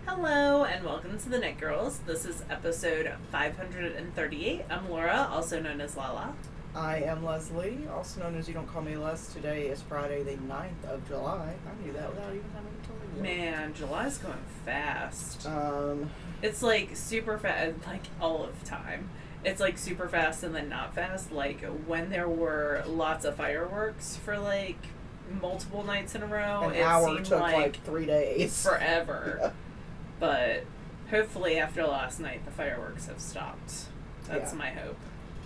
Hello and welcome to the Knit Girls. This is episode 538. I'm Laura, also known as Lala. I am Leslie, also known as You Don't Call Me Les. Today is Friday the 9th of July. I knew that without even having to tell you. Man, July's going fast. Um, It's like super fast, like all of time. It's like super fast and then not fast. Like when there were lots of fireworks for like multiple nights in a row, an it hour seemed took like 3 days. forever. Yeah. But hopefully after last night the fireworks have stopped. That's Yeah. my hope.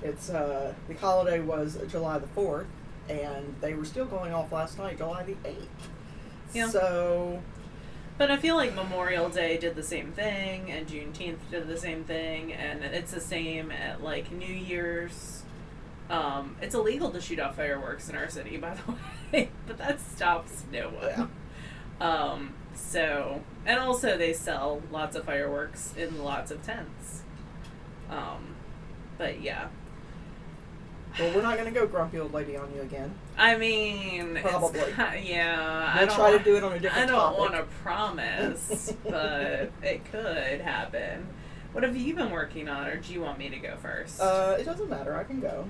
It's the holiday was July the 4th, and they were still going off last night, July the 8th. Yeah. So, But I feel like Memorial Day did the same thing, and Juneteenth did the same thing, and it's the same at like New Year's. It's illegal to shoot off fireworks in our city, by the way, but that stops no one. yeah. So, and also they sell lots of fireworks in lots of tents. But yeah. Well, we're not going to go grumpy old lady on you again. I mean, Probably. Yeah. We'll try to do it on a different I don't topic. want to promise, but it could happen. What have you been working on, or do you want me to go first? It doesn't matter. I can go.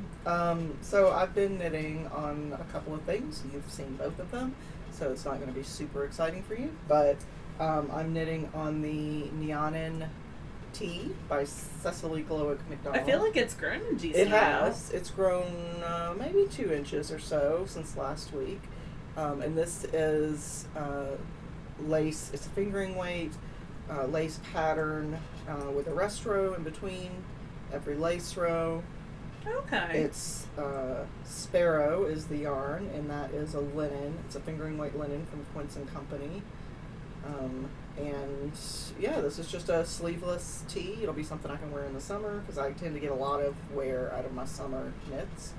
So I've been knitting on a couple of things. You've seen both of them, so it's not going to be super exciting for you. But I'm knitting on the Neonin Tea by Cecily Glowick McDonald. I feel like it's grown decent. It has. It's grown maybe 2 inches or so since last week. And this is lace. It's a fingering weight lace pattern with a rest row in between every lace row. Okay. It's Sparrow is the yarn, and that is a linen. It's a fingering weight linen from Quince and Company. And yeah, this is just a sleeveless tee. It'll be something I can wear in the summer because I tend to get a lot of wear out of my summer knits.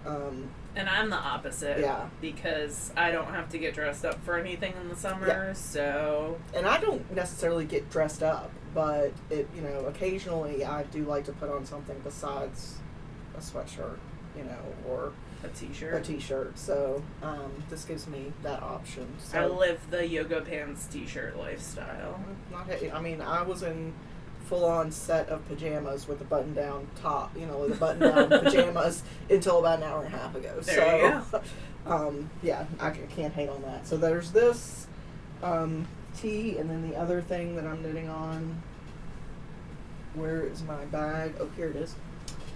And I'm the opposite. Yeah. Because I don't have to get dressed up for anything in the summer, Yeah. so. And I don't necessarily get dressed up, but occasionally I do like to put on something besides a sweatshirt, or A t-shirt. a t-shirt. So this gives me that option. So I live the yoga pants t-shirt lifestyle. I was in full-on set of pajamas with a button-down top, with a button-down pajamas until about an hour and a half ago. There you go. Yeah, I can't hate on that. So there's this tee, and then the other thing that I'm knitting on. Where is my bag? Oh, here it is.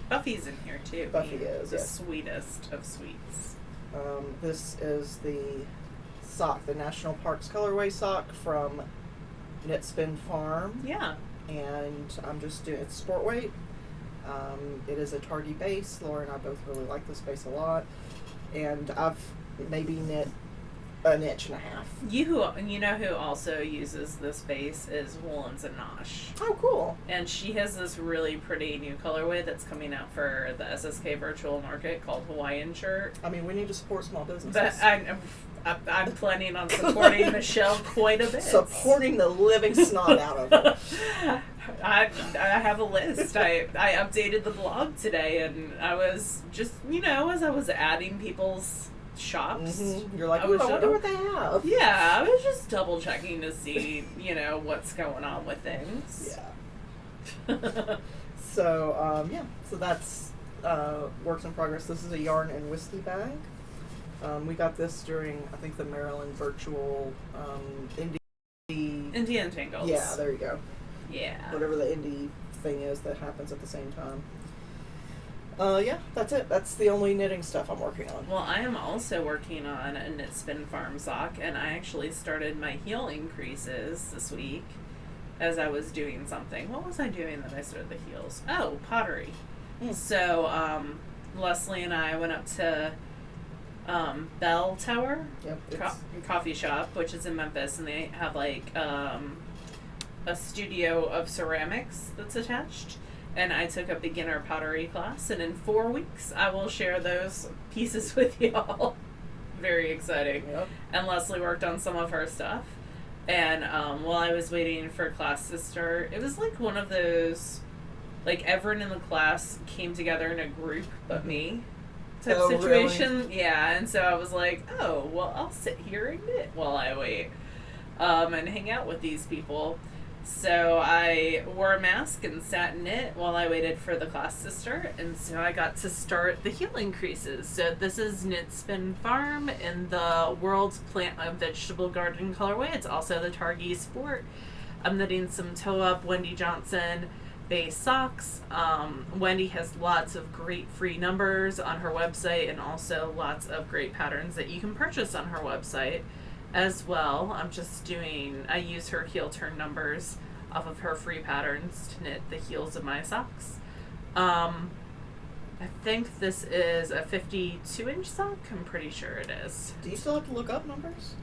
Buffy's in here too. Buffy is, the yes. sweetest of sweets. This is the sock, the National Parks colorway sock from Knit Spin Farm. Yeah. And I'm just doing it's sport weight. It is a tardy base. Laura and I both really like this base a lot, and I've maybe knit an inch and a half. You know who also uses this base is Woolens and Nosh. Oh, cool! And she has this really pretty new colorway that's coming out for the SSK Virtual Market called Hawaiian Shirt. I mean, we need to support small businesses. But I'm planning on supporting Michelle quite a bit. Supporting the living snot out of her. I have a list. I updated the blog today, and I was just, as I was adding people's shops. Mm-hmm. You're like, I wonder what they have. Yeah, I was just double checking to see, what's going on with things. Yeah. So that's works in progress. This is a yarn and whiskey bag. We got this during, I think, the Maryland virtual indie Entangles. Yeah, there you go. Yeah. Whatever the indie thing is that happens at the same time. Yeah, that's it. That's the only knitting stuff I'm working on. Well, I am also working on a Knit Spin Farm sock, and I actually started my heel increases this week as I was doing something. What was I doing that I started the heels? Oh, pottery. So, Leslie and I went up to Bell Tower coffee shop, which is in Memphis, and they have like a studio of ceramics that's attached. And I took a beginner pottery class, and in 4 weeks I will share those pieces with y'all. Very exciting. Yep. And Leslie worked on some of her stuff. And while I was waiting for class to start, it was like one of those, like everyone in the class came together in a group but me type situation. Really? Yeah, and so I was like, oh, well, I'll sit here and knit while I wait and hang out with these people. So I wore a mask and sat in it while I waited for the class to start, and so I got to start the heel creases. So this is Knit Spin Farm in the World's Plant and Vegetable Garden colorway. It's also the Targhee Sport. I'm knitting some toe-up Wendy Johnson base socks. Wendy has lots of great free numbers on her website, and also lots of great patterns that you can purchase on her website as well. I use her heel turn numbers off of her free patterns to knit the heels of my socks. I think this is a 52-inch sock. I'm pretty sure it is. Do you still have to look up numbers?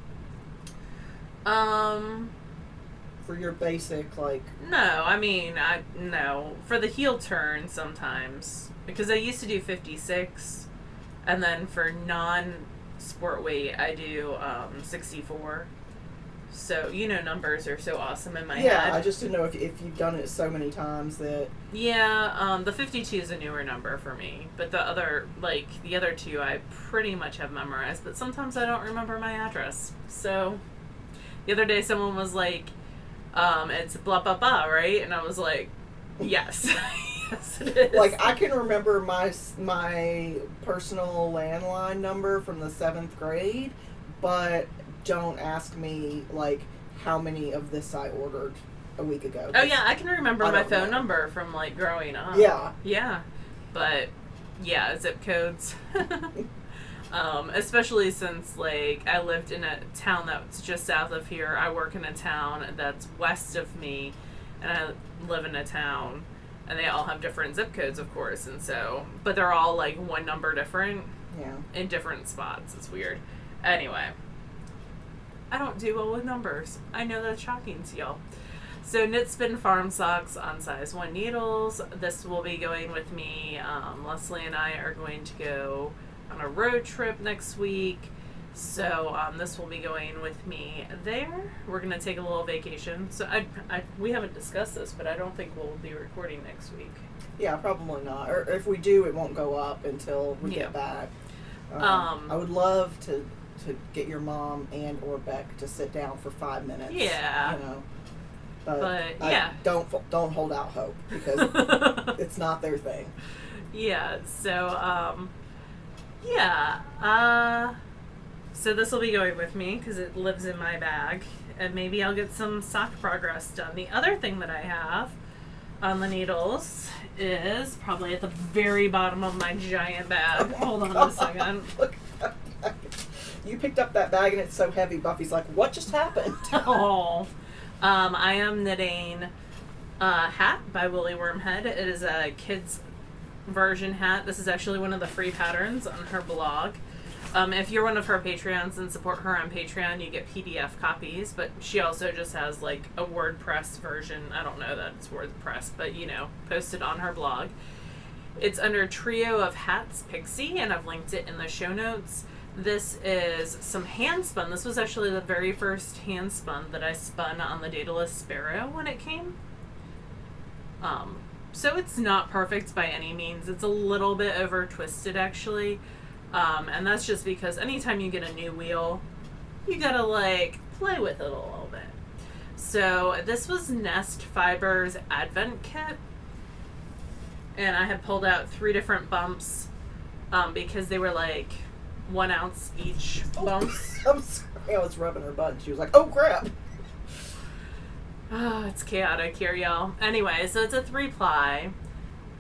For your basic, like... No. For the heel turn sometimes. Because I used to do 56. And then for non-sport weight, I do 64. So, numbers are so awesome in my head. Yeah, I just didn't know if you've done it so many times that... Yeah, the 52 is a newer number for me. But the other two I pretty much have memorized. But sometimes I don't remember my address. So, the other day someone was like, it's blah, blah, blah, right? And I was like, yes. Yes, it is. Like, I can remember my personal landline number from the 7th grade, but don't ask me, like, how many of this I ordered a week ago. Oh, yeah, I can remember my phone number from, like, growing up. Yeah. Yeah. But, yeah, zip codes. Especially since, like, I lived in a town that's just south of here. I work in a town that's west of me, and I live in a town, and they all have different zip codes, of course, and so, but they're all, like, one number different. Yeah. In different spots. It's weird. Anyway, I don't do well with numbers. I know that's shocking to y'all. So, Knit Spin Farm socks on size 1 needles. This will be going with me. Leslie and I are going to go on a road trip next week, so this will be going with me there. We're gonna take a little vacation, so we haven't discussed this, but I don't think we'll be recording next week. Yeah, probably not, or if we do, it won't go up until we get back. I would love to get your mom and or Beck to sit down for 5 minutes. Yeah, but yeah, don't hold out hope, because it's not their thing. Yeah, so so this will be going with me because it lives in my bag, and maybe I'll get some sock progress done. The other thing that I have on the needles is probably at the very bottom of my giant bag. Hold on a second. Look at that. You picked up that bag and it's so heavy. Buffy's like, what just happened? Oh, I am knitting a hat by Woolly Wormhead. It is a kid's version hat. This is actually one of the free patterns on her blog. If you're one of her Patreons and support her on Patreon, you get PDF copies, but she also just has like a WordPress version. I don't know that it's WordPress, but posted on her blog. It's under Trio of Hats Pixie, and I've linked it in the show notes. This is some hand spun. This was actually the very first hand spun that I spun on the Daedalus Sparrow when it came. So it's not perfect by any means. It's a little bit over twisted actually. And that's just because anytime you get a new wheel, you gotta like play with it a little bit. So this was Nest Fibers Advent Kit, and I had pulled out 3 different bumps because they were like 1 ounce each bumps. I'm sorry, I was rubbing her butt and she was like, oh crap. Oh, it's chaotic here, y'all. Anyway, so it's a 3-ply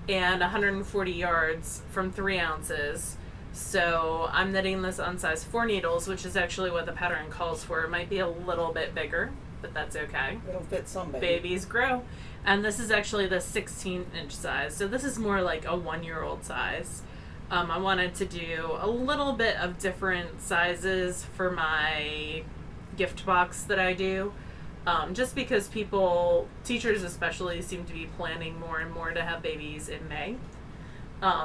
and 140 yards from 3 ounces. So I'm knitting this on size 4 needles, which is actually what the pattern calls for. It might be a little bit bigger, but that's okay. It'll fit some babies grow. And this is actually the 16-inch size. So this is more like a 1-year-old size. I wanted to do a little bit of different sizes for my gift box that I do. Just because teachers especially, seem to be planning more and more to have babies in May,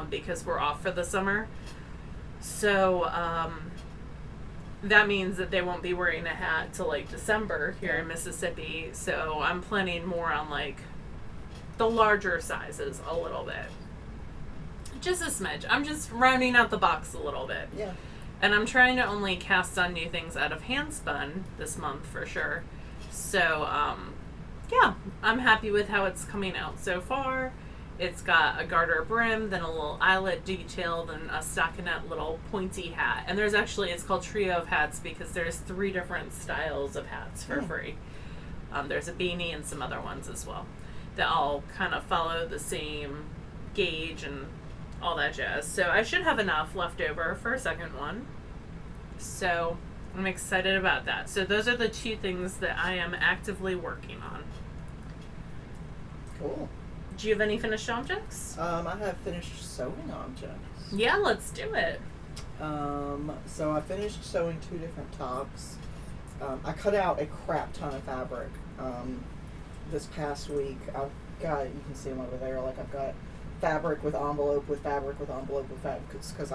because we're off for the summer. So that means that they won't be wearing a hat till like December here in Mississippi. So I'm planning more on like the larger sizes a little bit. Just a smidge. I'm just rounding out the box a little bit. Yeah. And I'm trying to only cast on new things out of hand spun this month for sure. So, yeah, I'm happy with how it's coming out so far. It's got a garter brim, then a little eyelet detail, then a stockinette little pointy hat. And there's actually, it's called Trio of Hats because there's 3 different styles of hats for free. There's a beanie and some other ones as well that all kind of follow the same gauge and all that jazz. So I should have enough left over for a second one. So I'm excited about that. So those are the 2 things that I am actively working on. Cool. Do you have any finished objects? I have finished sewing objects. Yeah, let's do it. So I finished sewing 2 different tops. I cut out a crap ton of fabric this past week. I've got, you can see them over there, like I've got fabric with envelope with fabric with envelope with fabric because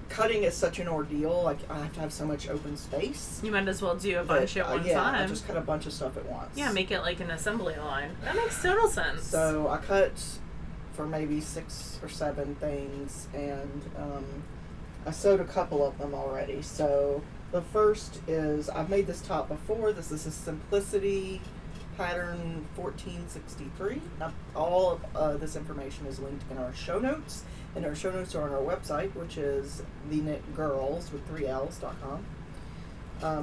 cutting is such an ordeal. Like I have to have so much open space. You might as well do a bunch at one time. I just cut a bunch of stuff at once. Yeah, make it like an assembly line. That makes total sense. So I cut for maybe 6 or 7 things, and I sewed a couple of them already. So the first is, I've made this top before. This is a Simplicity pattern 1463. Now, all of this information is linked in our show notes. And our show notes are on our website, which is TheKnitGirlls with 3Ls.com.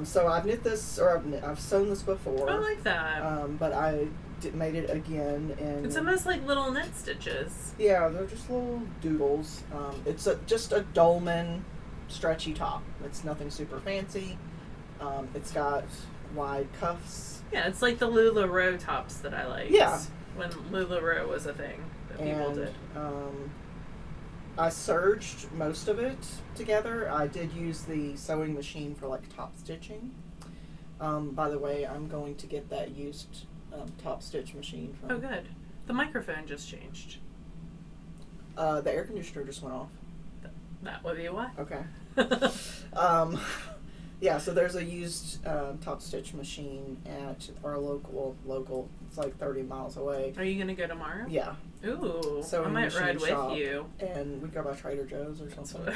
So I've knit this, or I've sewn this before. I like that. But I made it again, and it's almost like little knit stitches. Yeah, they're just little doodles. It's just a dolman stretchy top. It's nothing super fancy. It's got wide cuffs. Yeah, it's like the LuLaRoe tops that I liked. Yeah. When LuLaRoe was a thing that people did. I serged most of it together. I did use the sewing machine for like top stitching. By the way, I'm going to get that used top stitch machine from. Oh, good. The microphone just changed. The air conditioner just went off. That would be why. Okay. Yeah, so there's a used top stitch machine at our local. It's like 30 miles away. Are you gonna go tomorrow? Yeah. Ooh, So I might ride with you. And we go by Trader Joe's or something.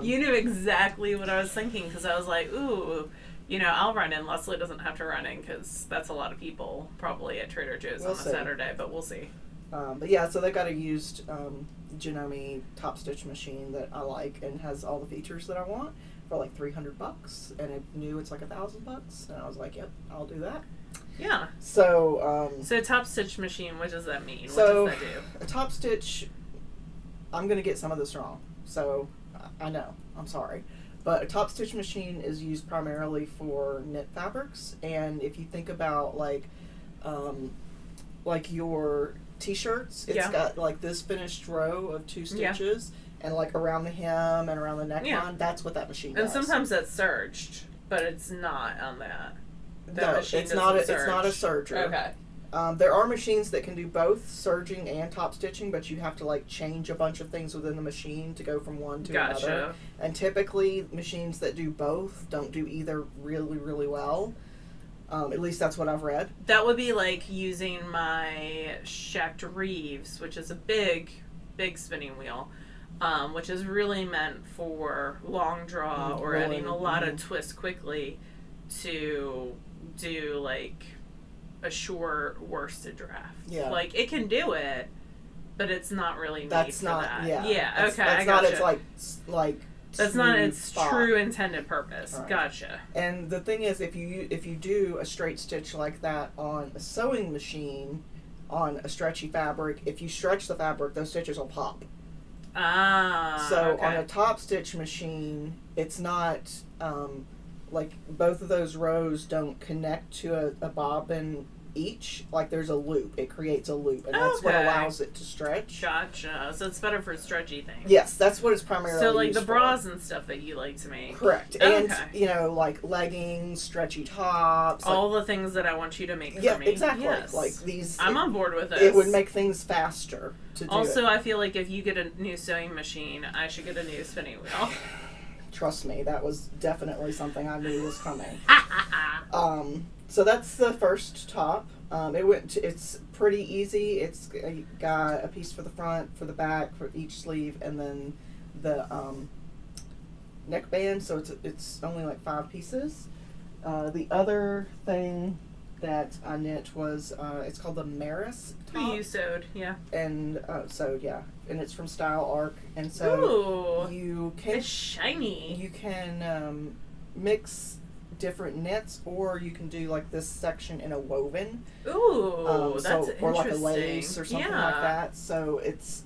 You knew exactly what I was thinking because I was like, ooh, I'll run in. Leslie doesn't have to run in because that's a lot of people probably at Trader Joe's on a Saturday, but we'll see. But yeah, so they got a used Janome top stitch machine that I like and has all the features that I want for like $300, and it knew it's like $1,000, and I was like, yep, I'll do that. Yeah. So so top stitch machine, what does that mean? So what does that do? A top stitch, I'm gonna get some of this wrong, so I know, I'm sorry, but a top stitch machine is used primarily for knit fabrics, and if you think about like your t-shirts, it's got like this finished row of 2 stitches. Yeah. And like around the hem and around the neckline, that's what that machine does. And sometimes that's serged, but it's not on that. No, it's not a serger. Okay. There are machines that can do both serging and top stitching, but you have to like change a bunch of things within the machine to go from one to another. And typically, machines that do both don't do either really, really well. At least that's what I've read. That would be like using my Shacked Reeves, which is a big spinning wheel. Which is really meant for long draw or adding a lot of twist quickly to do like a short worsted draft. Yeah. Like it can do it, but it's not really made for that. Yeah. Yeah. Okay. That's not its like. That's not its true intended purpose. Right. Gotcha. And the thing is, if you do a straight stitch like that on a sewing machine, on a stretchy fabric, if you stretch the fabric, those stitches will pop. So on a top stitch machine, it's not like both of those rows don't connect to a bobbin each. Like there's a loop. It creates a loop, and that's what allows it to stretch. Gotcha. So it's better for stretchy things. Yes, that's what it's primarily so like used the bras and stuff that you like to make. Correct. And like leggings, stretchy tops, all the things that I want you to make for me. Yeah, exactly. Yes. Like these. I'm on board with this. It would make things faster to do. Also, I feel like if you get a new sewing machine, I should get a new spinning wheel. Trust me, that was definitely something I knew was coming. So that's the first top. It's pretty easy. It's got a piece for the front, for the back, for each sleeve, and then the neckband. So it's only like 5 pieces. The other thing that I knit was, it's called the Maris top. You sewed, yeah. And so yeah, and it's from Style Arc, and so Ooh, you can it's shiny. You can mix different knits, or you can do like this section in a woven. Ooh, that's interesting. Or like a lace or something like that. So it's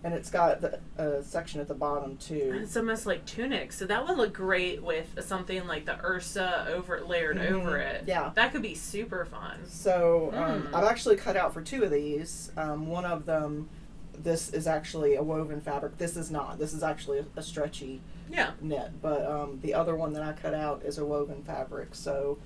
and it's got a section at the bottom too. It's almost like tunic, so that would look great with something like the Ursa layered over it. Yeah, that could be super fun. So I've actually cut out for 2 of these. One of them, this is actually a woven fabric. This is not. This is actually a stretchy knit. But the other one that I cut out is a woven fabric. So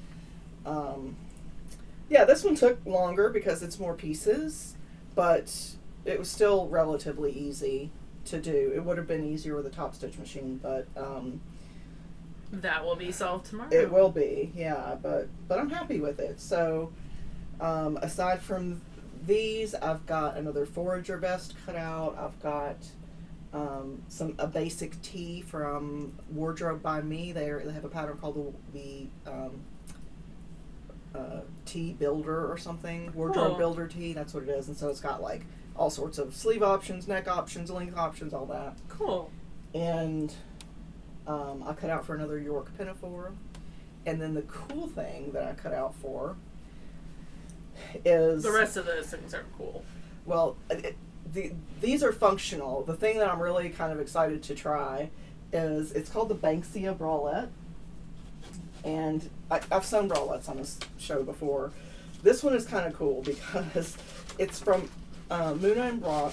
yeah, this one took longer because it's more pieces, but it was still relatively easy to do. It would have been easier with a top stitch machine, but that will be solved tomorrow. It will be, yeah, but I'm happy with it. So aside from these, I've got another forager vest cut out. I've got a basic tee from Wardrobe by Me. They have a pattern called the tee builder or something. Wardrobe builder tee, that's what it is. And so it's got like all sorts of sleeve options, neck options, length options, all that. Cool. And I cut out for another York pinafore. And then the cool thing that I cut out for is... The rest of those things aren't cool. Well, these are functional. The thing that I'm really kind of excited to try is, it's called the Banksia Bralette. And I've sewn bralettes on this show before. This one is kind of cool because it's from Muna and Bra,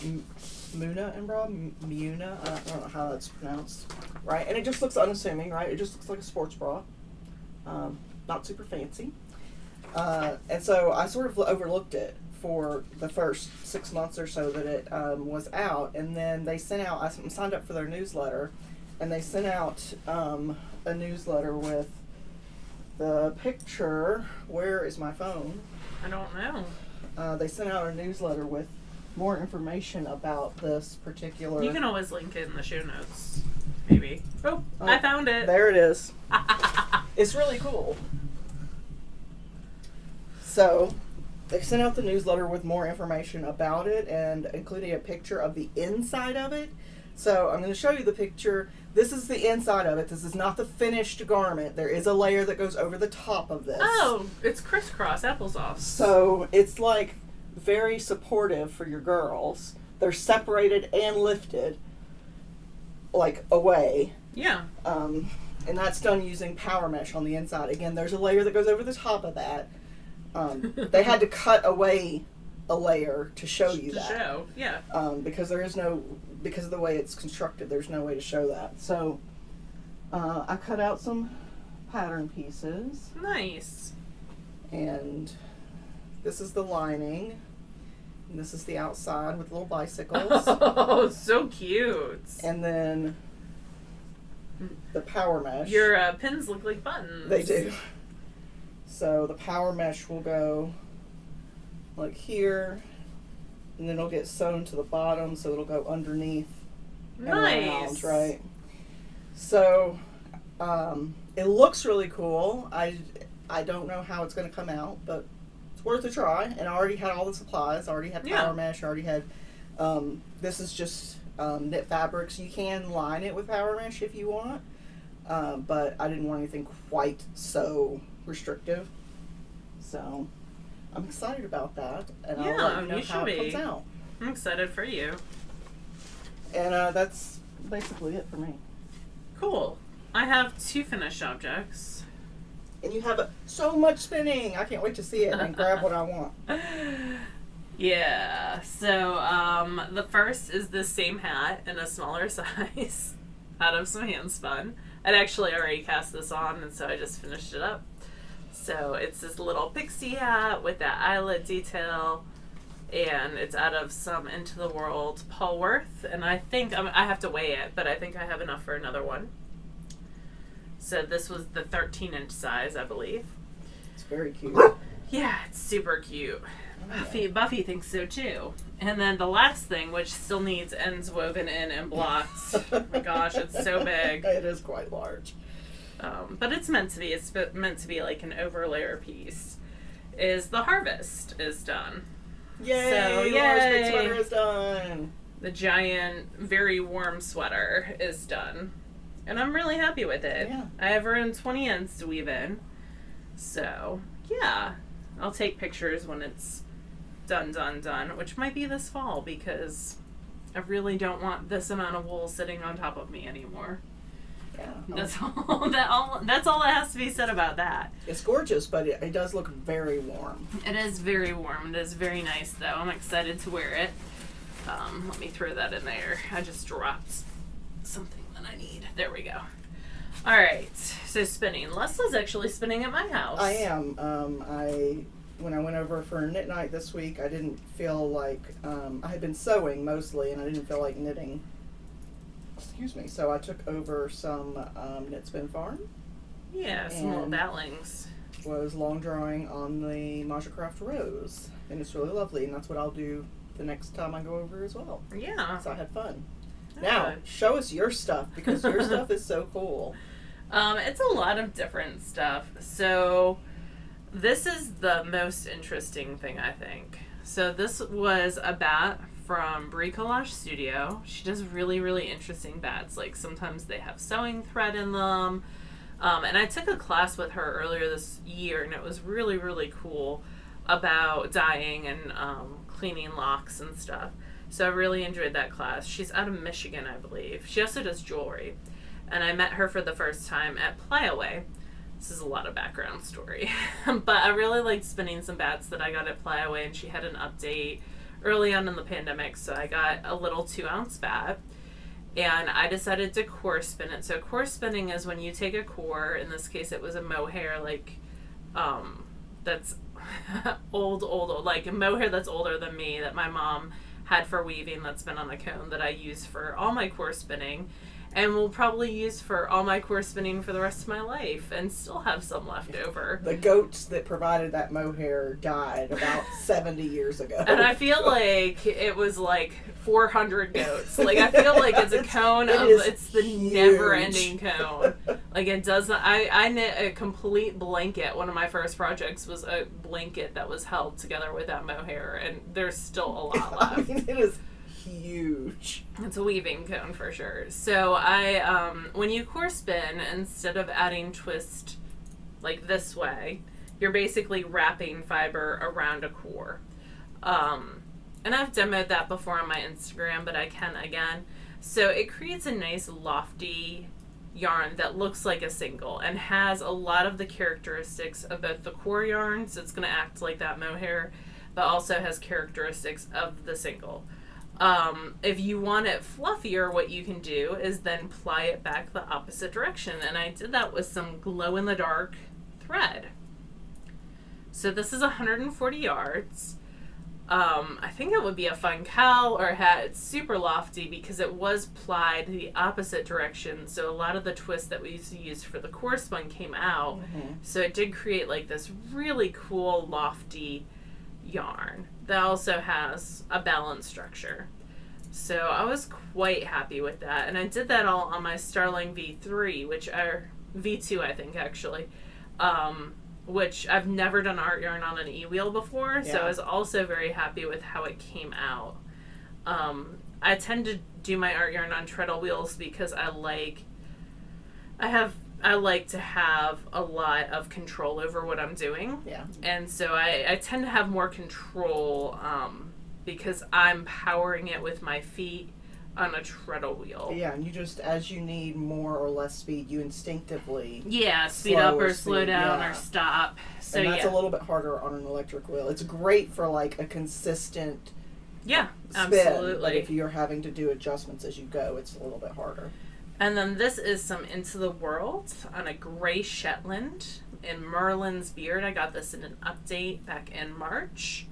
I don't know how that's pronounced, right? And it just looks unassuming, right? It just looks like a sports bra, not super fancy. And so I sort of overlooked it for the first 6 months or so that it was out, and then they sent out, I signed up for their newsletter, and they sent out a newsletter with the picture. Where is my phone? I don't know. They sent out a newsletter with more information about this particular... You can always link it in the show notes, maybe. Oh, I found it. There it is. It's really cool. So, they sent out the newsletter with more information about it and including a picture of the inside of it. So, I'm going to show you the picture. This is the inside of it. This is not the finished garment. There is a layer that goes over the top of this. Oh, it's crisscross applesauce. So, it's like very supportive for your girls. They're separated and lifted, like, away. Yeah. And that's done using power mesh on the inside. Again, there's a layer that goes over the top of that. They had to cut away a layer to show you that. Yeah. Because because of the way it's constructed, there's no way to show that. So, I cut out some pattern pieces. Nice. And this is the lining. And this is the outside with little bicycles. Oh, so cute. And then the power mesh. Your pins look like buttons. They do. So the power mesh will go like here, and then it'll get sewn to the bottom, so it'll go underneath and around, right? So it looks really cool. I don't know how it's going to come out, but it's worth a try. And I already had all the supplies. I already had power mesh. I already had, this is just knit fabrics. You can line it with power mesh if you want, but I didn't want anything quite so restrictive. So I'm excited about that, and I'll let you know how it comes out. I'm excited for you. And that's basically it for me. Cool. I have 2 finished objects. And you have so much spinning. I can't wait to see it and grab what I want. Yeah. So the first is the same hat in a smaller size out of some hand spun. I'd actually already cast this on, and so I just finished it up. So it's this little pixie hat with that eyelet detail, and it's out of some Into the World Paul Worth, and I think I have to weigh it, but I think I have enough for another one. So this was the 13-inch size, I believe. It's very cute. Yeah, it's super cute. Oh, Buffy thinks so too. And then the last thing, which still needs ends woven in and blocked. Oh my gosh, it's so big. It is quite large. but it's meant to be. It's meant to be like an overlayer piece. Is the harvest is done. Yay! So, Laura's big yay. sweater is done. The giant, very warm sweater is done. And I'm really happy with it. Yeah. I have around 20 ends to weave in. So, yeah. I'll take pictures when it's done, which might be this fall because I really don't want this amount of wool sitting on top of me anymore. Yeah. That's all that has to be said about that. It's gorgeous, but it does look very warm. It is very warm. It is very nice, though. I'm excited to wear it. Let me throw that in there. I just dropped something that I need. There we go. All right. So spinning. Leslie's actually spinning at my house. I am. When I went over for knit night this week, I didn't feel like I had been sewing mostly, and I didn't feel like knitting. Excuse me. So I took over some Knit Spin Farm. Yeah, some little batlings. Was long drawing on the Craft Rose, and it's really lovely, and that's what I'll do the next time I go over as well. Yeah. So I had fun. Now, show us your stuff, because your stuff is so cool. It's a lot of different stuff. So this is the most interesting thing, I think. So this was a bat from Bricolage Studio. She does really, really interesting bats. Like sometimes they have sewing thread in them. And I took a class with her earlier this year, and it was really, really cool about dyeing and cleaning locks and stuff. So I really enjoyed that class. She's out of Michigan, I believe. She also does jewelry. And I met her for the first time at Plyaway. This is a lot of background story. But I really liked spinning some bats that I got at Plyaway, and she had an update early on in the pandemic, so I got a little 2-ounce bat. And I decided to core spin it. So core spinning is when you take a core, in this case it was a mohair, like, that's old, like a mohair that's older than me, that my mom had for weaving, that's been on a cone, that I use for all my core spinning, and will probably use for all my core spinning for the rest of my life, and still have some left over. The goats that provided that mohair died about 70 years ago. And I feel like it was like 400 goats. Like, I feel like it's a cone it's the huge. never-ending cone. Like, it doesn't, I knit a complete blanket. One of my first projects was a blanket that was held together with that mohair, and there's still a lot left. I mean, it is huge. It's a weaving cone for sure. So I, when you core spin, instead of adding twist like this way, you're basically wrapping fiber around a core. And I've demoed that before on my Instagram, but I can again. So it creates a nice lofty yarn that looks like a single and has a lot of the characteristics of both the core yarn, so it's going to act like that mohair, but also has characteristics of the single. If you want it fluffier, what you can do is then ply it back the opposite direction, and I did that with some glow-in-the-dark thread. So this is 140 yards. I think it would be a fun cowl or hat. It's super lofty because it was plied the opposite direction, so a lot of the twist that we used to use for the core spun came out. So it did create like this really cool lofty yarn that also has a balanced structure. So I was quite happy with that, and I did that all on my Starling V3, which are V2 I think actually, which I've never done art yarn on an e-wheel before, so I was also very happy with how it came out. I tend to do my art yarn on treadle wheels because I like to have a lot of control over what I'm doing. Yeah. And so I tend to have more control because I'm powering it with my feet on a treadle wheel. Yeah, and you just, as you need more or less speed, you instinctively speed up or slow down or stop. So and that's a little bit harder on an electric wheel. It's great for like a consistent spin, absolutely. but if you're having to do adjustments as you go, it's a little bit harder. And then this is some Into the World on a gray Shetland in Merlin's Beard. I got this in an update back in March.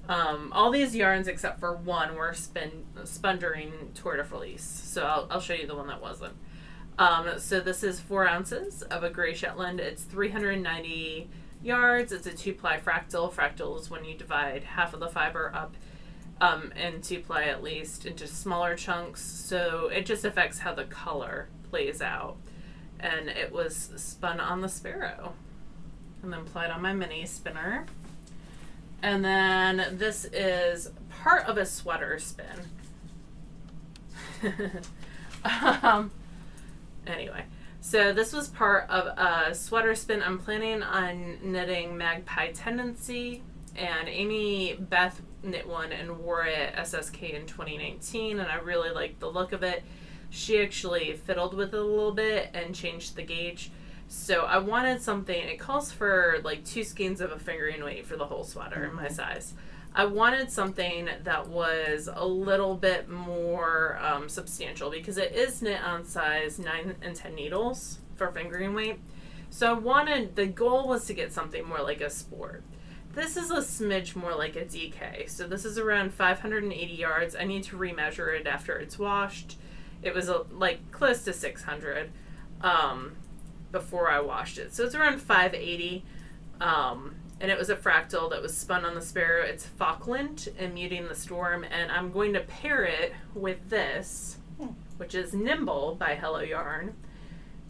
All these yarns except for one were spun during Tour de Felice. So I'll show you the one that wasn't. So this is 4 ounces of a gray Shetland. It's 390 yards. It's a 2-ply fractal. Fractal is when you divide half of the fiber up and 2-ply at least into smaller chunks, so it just affects how the color plays out. and it was spun on the Sparrow and then plied on my mini spinner. And then this is part of a sweater spin. Anyway, so this was part of a sweater spin. I'm planning on knitting Magpie Tendency, and Amy Beth knit one and wore it SSK in 2019, and I really liked the look of it. She actually fiddled with it a little bit and changed the gauge. So I wanted something, it calls for like 2 skeins of a fingering weight for the whole sweater in my size. I wanted something that was a little bit more substantial because it is knit on size 9 and 10 needles for fingering weight. So the goal was to get something more like a sport. This is a smidge more like a DK. So this is around 580 yards. I need to remeasure it after it's washed. It was like close to 600 before I washed it. So it's around 580. And it was a fractal that was spun on the Sparrow. It's Falkland and Muting the Storm. And I'm going to pair it with this, which is Nimble by Hello Yarn.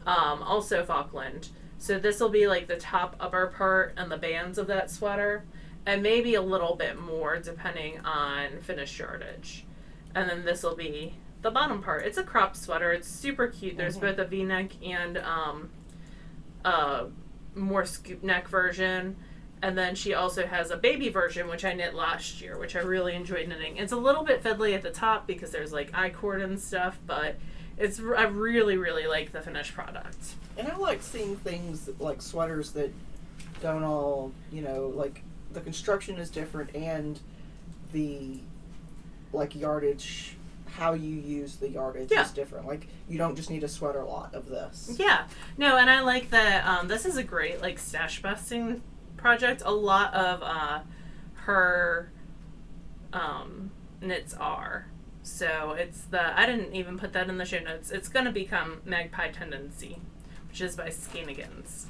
Also Falkland. So this will be like the top upper part and the bands of that sweater. And maybe a little bit more depending on finished yardage. And then this will be the bottom part. It's a crop sweater. It's super cute. There's both a V-neck and more scoop neck version. And then she also has a baby version, which I knit last year, which I really enjoyed knitting. It's a little bit fiddly at the top because there's like I-cord and stuff, but I really, really like the finished product. And I like seeing things like sweaters that don't all, like the construction is different and the like yardage, how you use the yardage is different. Like you don't just need a sweater lot of this. Yeah. No, and I like that this is a great like stash busting project. A lot of her knits are. So I didn't even put that in the show notes. It's going to become Magpie Tendency, which is by Skinigans.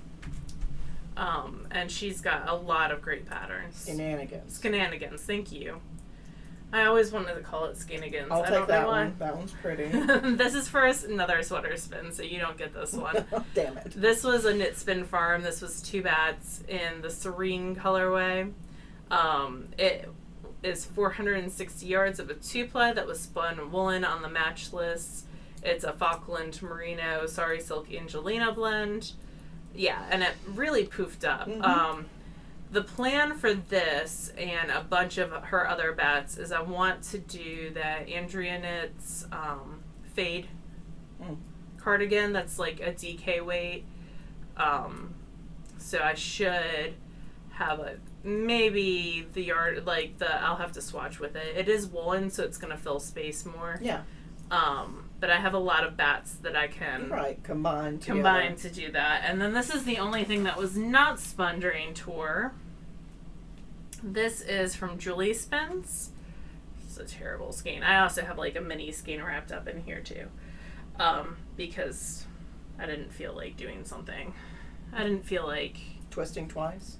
And she's got a lot of great patterns. Skinanigans, thank you. I always wanted to call it Skinigans. I'll take that one. That one's pretty. This is for another sweater spin, so you don't get this one. Damn it. This was a Knit Spin Farm. This was 2 bats in the Serene colorway. It is 460 yards of a 2-ply that was spun woolen on the Matchless. It's a Falkland Merino Sari Silk Angelina blend. Yeah, and it really poofed up. The plan for this and a bunch of her other bats is I want to do that Andrea Knits Fade cardigan that's like a DK weight. So I should have maybe the yard, like I'll have to swatch with it. It is woolen, so it's going to fill space more. Yeah. But I have a lot of bats that I can combine to do that. And then this is the only thing that was not spun during tour. This is from Julie Spins. This is a terrible skein. I also have like a mini skein wrapped up in here too, because I didn't feel like doing something. I didn't feel like twisting twice.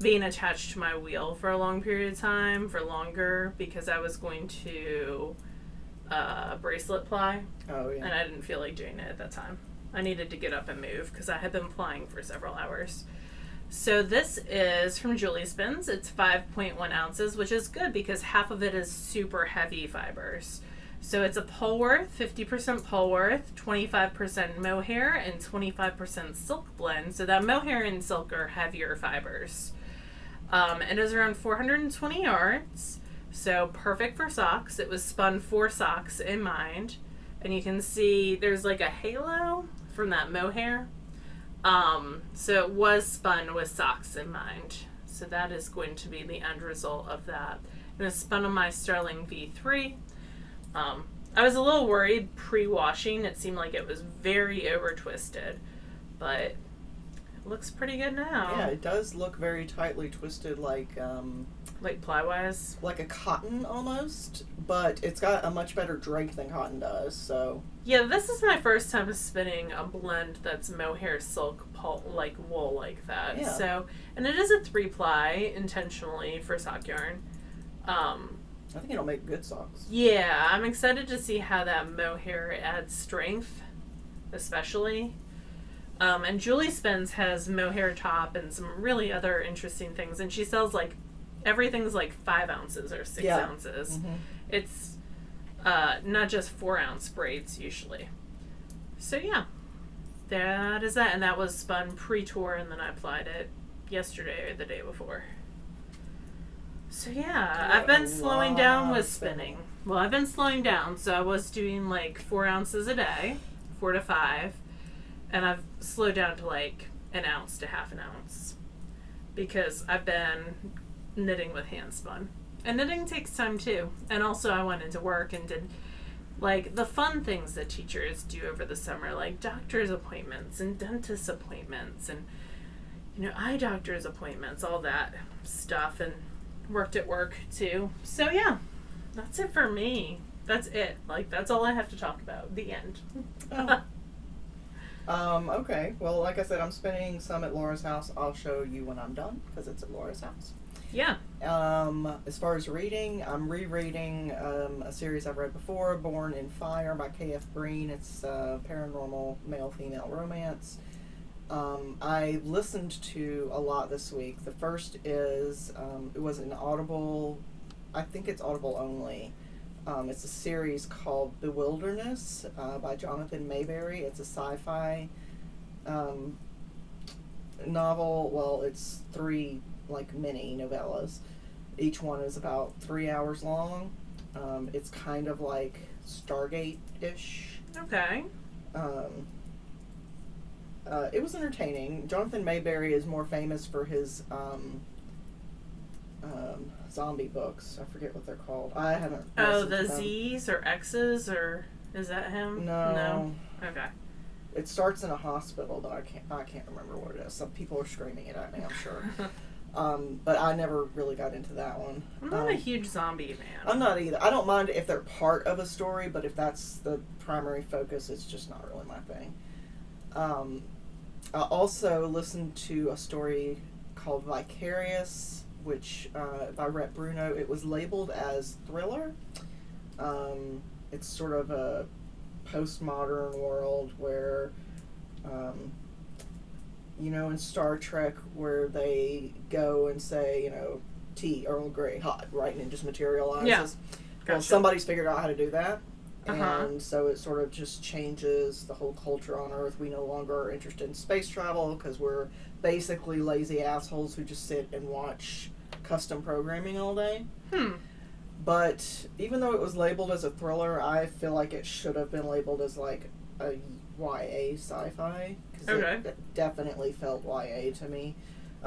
Being attached to my wheel for a long period of time, for longer, because I was going to bracelet ply. Oh, yeah. And I didn't feel like doing it at that time. I needed to get up and move because I had been plying for several hours. So this is from Julie Spins. It's 5.1 ounces, which is good because half of it is super heavy fibers. So it's a Polworth, 50% Polworth, 25% mohair, and 25% silk blend. So that mohair and silk are heavier fibers. It is around 420 yards, so perfect for socks. It was spun for socks in mind. And you can see there's like a halo from that mohair. So it was spun with socks in mind. So that is going to be the end result of that. And it's spun on my Sterling V3. I was a little worried pre-washing. It seemed like it was very over-twisted, but it looks pretty good now. Yeah, it does look very tightly twisted, like ply-wise? Like a cotton almost, but it's got a much better drape than cotton does, so. Yeah, this is my first time spinning a blend that's mohair silk like wool like that. Yeah. So, and it is a 3-ply intentionally for sock yarn. I think it'll make good socks. Yeah, I'm excited to see how that mohair adds strength, especially. And Julie Spence has mohair top and some really other interesting things. And she sells, like, everything's like 5 ounces or 6 ounces. Mm-hmm. It's not just 4 ounce braids usually. So yeah, that is that. And that was spun pre-tour, and then I applied it yesterday or the day before. So yeah, I've been slowing down with spinning. Well, I've been slowing down. So I was doing like 4 ounces a day, 4 to 5. And I've slowed down to like 1 ounce to half an ounce. Because I've been knitting with hand spun. And knitting takes time too. And also I went into work and did like the fun things that teachers do over the summer, like doctor's appointments and dentist appointments and, you know, eye doctor's appointments, all that stuff, and worked at work too. So yeah, that's it for me. That's it. Like, that's all I have to talk about. The end. Okay. Well, like I said, I'm spinning some at Laura's house. I'll show you when I'm done, because it's at Laura's house. Yeah. As far as reading, I'm rereading a series I've read before, Born in Fire by K.F. Breene. It's paranormal male-female romance. I listened to a lot this week. The first is, it was an Audible, I think it's Audible only. It's a series called Bewilderness by Jonathan Mayberry. It's a sci-fi novel. Well, it's 3 like mini novellas. Each one is about 3 hours long. It's kind of like Stargate-ish. Okay. It was entertaining. Jonathan Mayberry is more famous for his zombie books. I forget what they're called. I haven't. Oh, the Z's or X's, or is that him? No. Okay. It starts in a hospital, but I can't remember what it is. Some people are screaming it at me, I'm sure. But I never really got into that one. I'm not a huge zombie fan. I'm not either. I don't mind if they're part of a story, but if that's the primary focus, it's just not really my thing. I also listened to a story called Vicarious, which by Rhett Bruno. It was labeled as thriller. It's sort of a postmodern world where, you know, in Star Trek, where they go and say, you know, tea, Earl Grey, hot, right, and it just materializes. Yeah. Gotcha. Well, somebody's figured out how to do that. And so it sort of just changes the whole culture on Earth. We no longer are interested in space travel because we're basically lazy assholes who just sit and watch custom programming all day. But even though it was labeled as a thriller, I feel like it should have been labeled as like a YA sci-fi. Because it definitely felt YA to me.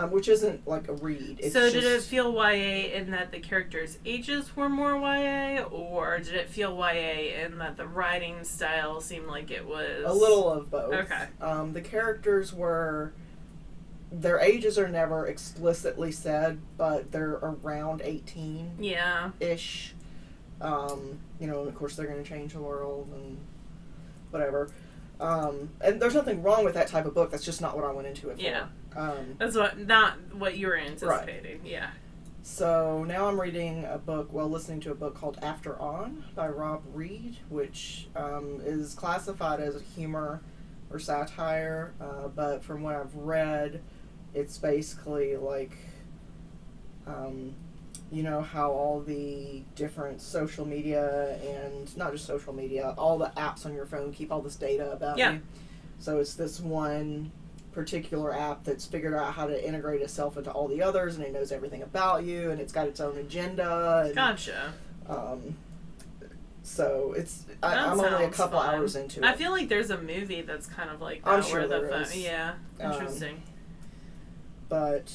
Which isn't like a read. It's so did it feel YA in that the characters' ages were more YA, or did it feel YA in that the writing style seemed like it was... A little of both. Okay. The characters were... Their ages are never explicitly said, but they're around 18. Yeah. Ish. You know, and of course they're going to change the world and whatever. And there's nothing wrong with that type of book. That's just not what I went into it for. Yeah. That's not what you were anticipating. Right. Yeah. So now I'm listening to a book called After On by Rob Reed, which is classified as a humor or satire, but from what I've read, it's basically like, you know how all the different social media, and not just social media, all the apps on your phone keep all this data about you. So it's this one particular app that's figured out how to integrate itself into all the others, and it knows everything about you, and it's got its own agenda. And, gotcha. So I'm only a couple hours into it. I feel like there's a movie that's kind of like that. I'm sure there is. Yeah, interesting. But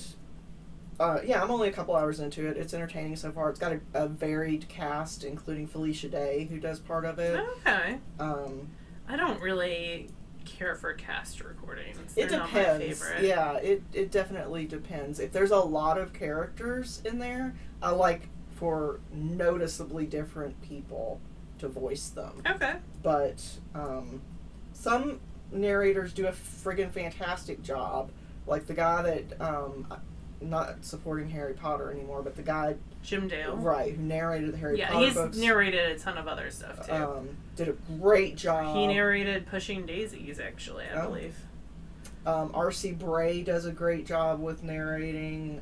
yeah, I'm only a couple hours into it. It's entertaining so far. It's got a varied cast, including Felicia Day, who does part of it. Okay. I don't really care for cast recordings. It They're depends. Not my favorite. Yeah, it definitely depends. If there's a lot of characters in there, I like for noticeably different people to voice them. Okay. But some narrators do a friggin' fantastic job. Like the guy that not supporting Harry Potter anymore, but the guy, Jim Dale. right, who narrated the Harry Potter books. Yeah, he's narrated a ton of other stuff too. Did a great job. He narrated Pushing Daisies, actually, I believe. R.C. Bray does a great job with narrating.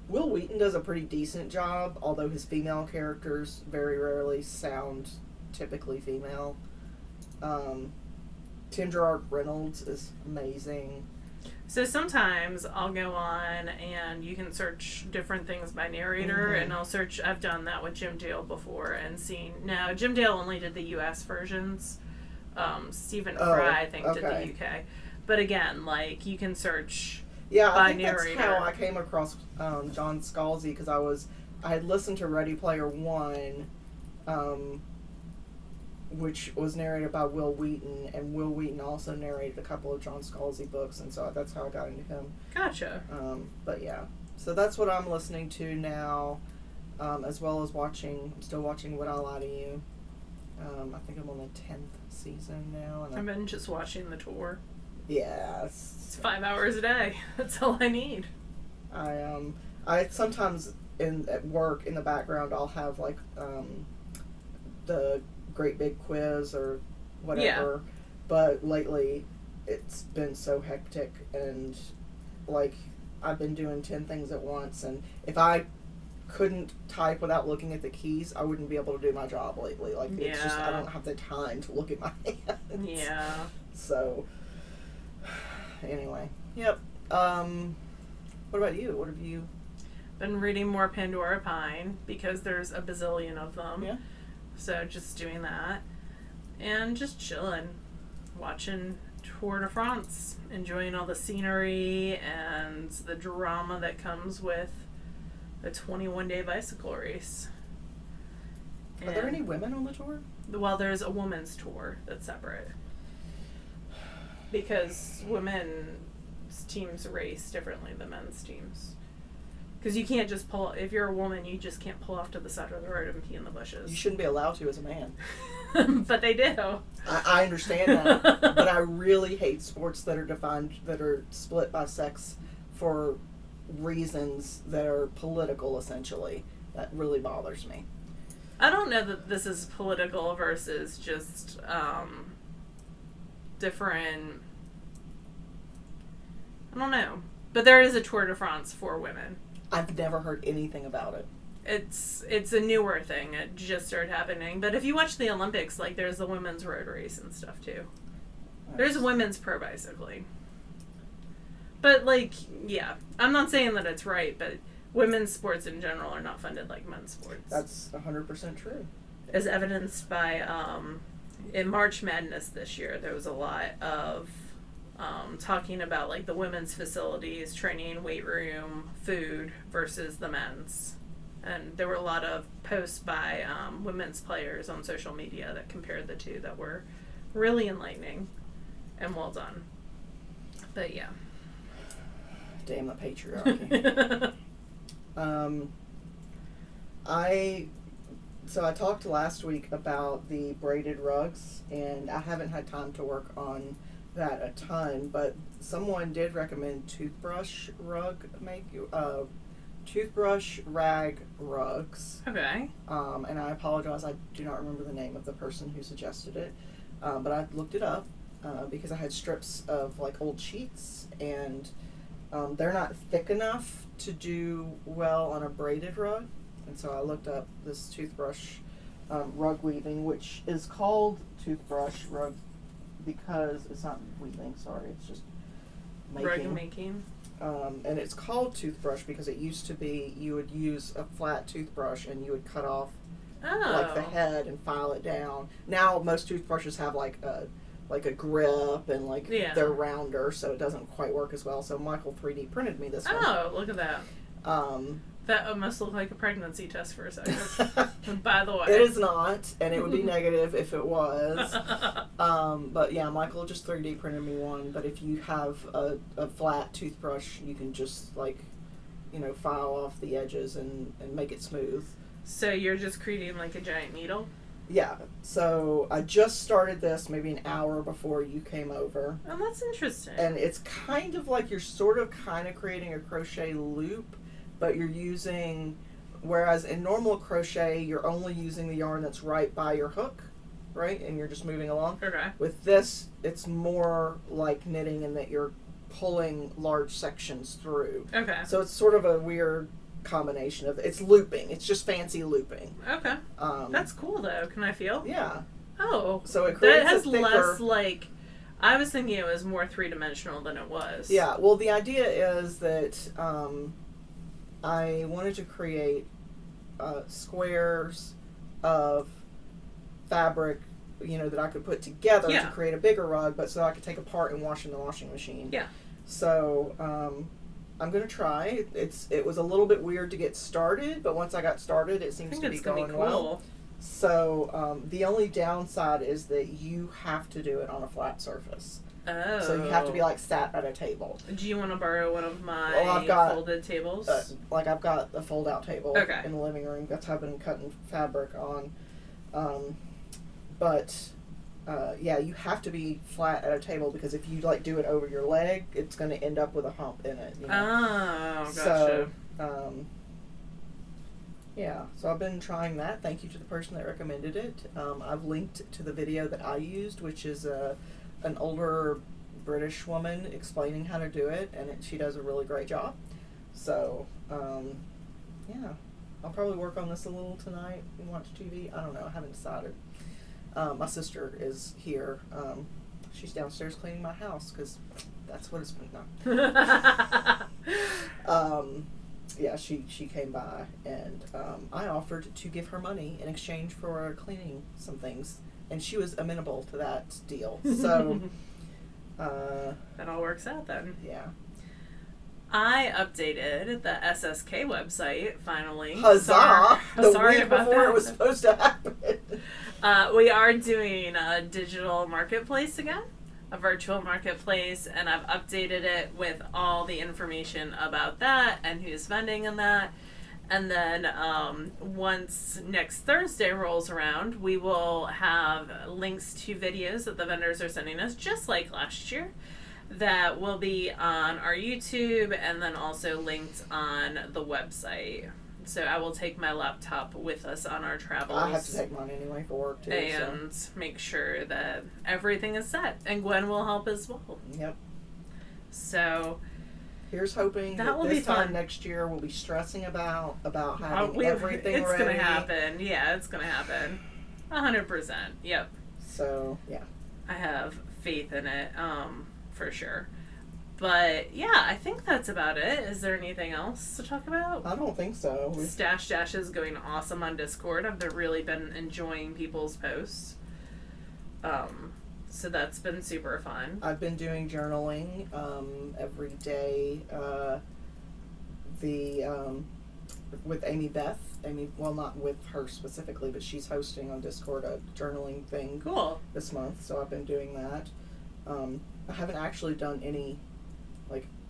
Will Wheaton does a pretty decent job, although his female characters very rarely sound typically female. Tim Gerard Reynolds is amazing. So sometimes I'll go on and you can search different things by narrator, and I've done that with Jim Dale before and seen. Now, Jim Dale only did the US versions. Stephen Fry, I think, did the UK. But again, like, you can search by narrator. That's how I came across John Scalzi, because I had listened to Ready Player One, which was narrated by Will Wheaton, and Will Wheaton also narrated a couple of John Scalzi books, and so that's how I got into him. Gotcha. But yeah, so that's what I'm listening to now, as well as still watching Would I Lie to You. I think I'm on the 10th season now. And I've been just watching the tour. Yeah. It's 5 hours a day. That's all I need. I sometimes at work in the background I'll have like the Great Big Quiz or whatever. Yeah. But lately it's been so hectic, and like I've been doing 10 things at once, and if I couldn't type without looking at the keys, I wouldn't be able to do my job lately. Like, it's just, I don't have the time to look at my hands. Yeah. So, anyway. Yep. What about you? What have you... Been reading more Pandora Pine, because there's a bazillion of them. Yeah. So, just doing that. And just chilling. Watching Tour de France. Enjoying all the scenery and the drama that comes with a 21-day bicycle race. And are there any women on the tour? Well, there's a women's tour that's separate. Because women's teams race differently than men's teams. Because you can't just if you're a woman, you just can't pull off to the side of the road and pee in the bushes. You shouldn't be allowed to as a man. But they do. I understand that. But I really hate sports that are split by sex for reasons that are political, essentially. That really bothers me. I don't know that this is political versus just different. I don't know. But there is a Tour de France for women. I've never heard anything about it. It's a newer thing. It just started happening. But if you watch the Olympics, like, there's the women's road race and stuff too. There's women's pro bicycling. But, like, yeah, I'm not saying that it's right, but women's sports in general are not funded like men's sports. That's 100% true. As evidenced by, in March Madness this year, there was a lot of talking about, like, the women's facilities, training, weight room, food versus the men's. And there were a lot of posts by women's players on social media that compared the two that were really enlightening and well done. But, yeah. Damn the patriarchy. I talked last week about the Braided Rugs, and I haven't had time to work on that a ton, but someone did recommend Toothbrush Rag Rugs. Okay. And I apologize, I do not remember the name of the person who suggested it, but I looked it up because I had strips of like old sheets, and they're not thick enough to do well on a braided rug, and so I looked up this Toothbrush Rug Weaving, which is called Toothbrush Rug because it's not weaving, sorry, it's just making. Rug making. And it's called Toothbrush because it used to be you would use a flat toothbrush and you would cut off like the head and file it down. Now most toothbrushes have like a grip and like they're rounder, so it doesn't quite work as well. So Michael 3D printed me this one. Oh, look at that. That must look like a pregnancy test for a second. By the way. It is not, and it would be negative if it was. But yeah, Michael just 3D printed me one. But if you have a flat toothbrush, you can just file off the edges and make it smooth. So you're just creating like a giant needle? Yeah, so I just started this maybe an hour before you came over. Oh, that's interesting. And it's kind of like you're sort of kind of creating a crochet loop, but you're using, whereas in normal crochet, you're only using the yarn that's right by your hook, right? And you're just moving along. Okay. With this, it's more like knitting in that you're pulling large sections through. Okay. So it's sort of a weird combination of, it's looping. It's just fancy looping. Okay. That's cool though. Can I feel? Yeah. Oh. So it creates that has a thicker, less like. I was thinking it was more 3-dimensional than it was. Yeah. Well, the idea is that I wanted to create squares of fabric, that I could put together to create a bigger rug, but so I could take apart and wash in the washing machine. Yeah. So I'm gonna try. It was a little bit weird to get started, but once I got started, it seems to be going well. So the only downside is that you have to do it on a flat surface. Oh. So you have to be like sat at a table. Do you want to borrow one of my folded tables? I've got a fold-out table in the living room. That's how I've been cutting fabric on. But you have to be flat at a table because if you do it over your leg, it's going to end up with a hump in it. Oh, gotcha. So, so I've been trying that. Thank you to the person that recommended it. I've linked to the video that I used, which is an older British woman explaining how to do it, and she does a really great job. So, I'll probably work on this a little tonight and watch TV. I don't know. I haven't decided. My sister is here. She's downstairs cleaning my house because that's what it's been. No. She came by, and I offered to give her money in exchange for cleaning some things, and she was amenable to that deal. So that all works out then. Yeah. I updated the SSK website finally. Huzzah! The Sorry week about before that. it was supposed to happen. We are doing a digital marketplace again, a virtual marketplace, and I've updated it with all the information about that and who's vending in that. And then once next Thursday rolls around, we will have links to videos that the vendors are sending us, just like last year, that will be on our YouTube and then also linked on the website. So I will take my laptop with us on our travels. I have to take mine anyway for work too. And make sure that everything is set. And Gwen will help as well. Yep. So here's hoping that will this be fun. time next year we'll be stressing about having everything it's ready. It's gonna happen. Yeah, it's gonna happen. 100%. Yep. So yeah. I have faith in it. For sure. But yeah, I think that's about it. Is there anything else to talk about? I don't think so. Stash Dash is going awesome on Discord. I've really been enjoying people's posts. So that's been super fun. I've been doing journaling every day. With Amy Beth. Well, not with her specifically, but she's hosting on Discord a journaling thing. Cool. This month, so I've been doing that. I haven't actually done any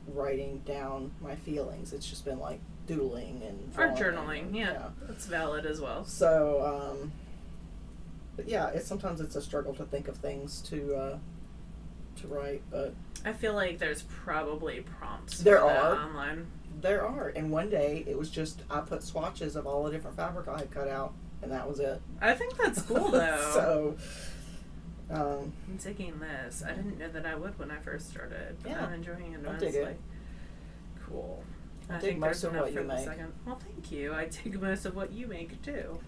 writing down my feelings. It's just been doodling and or journaling. Yeah, that's valid as well. So but yeah, sometimes it's a struggle to think of things to write, but I feel like there's probably prompts there are online. There are, and one day it was just I put swatches of all the different fabric I had cut out, and that was it. I think that's cool though. So I'm digging this. I didn't know that I would when I first started. But yeah, I'm enjoying it immensely. Dig it. Cool. I dig most of what you make. Well, thank you. I dig most of what you make too.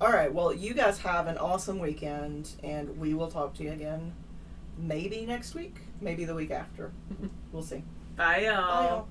All right. Well, you guys have an awesome weekend, and we will talk to you again maybe next week, maybe the week after. We'll see. Bye, y'all. Bye, y'all.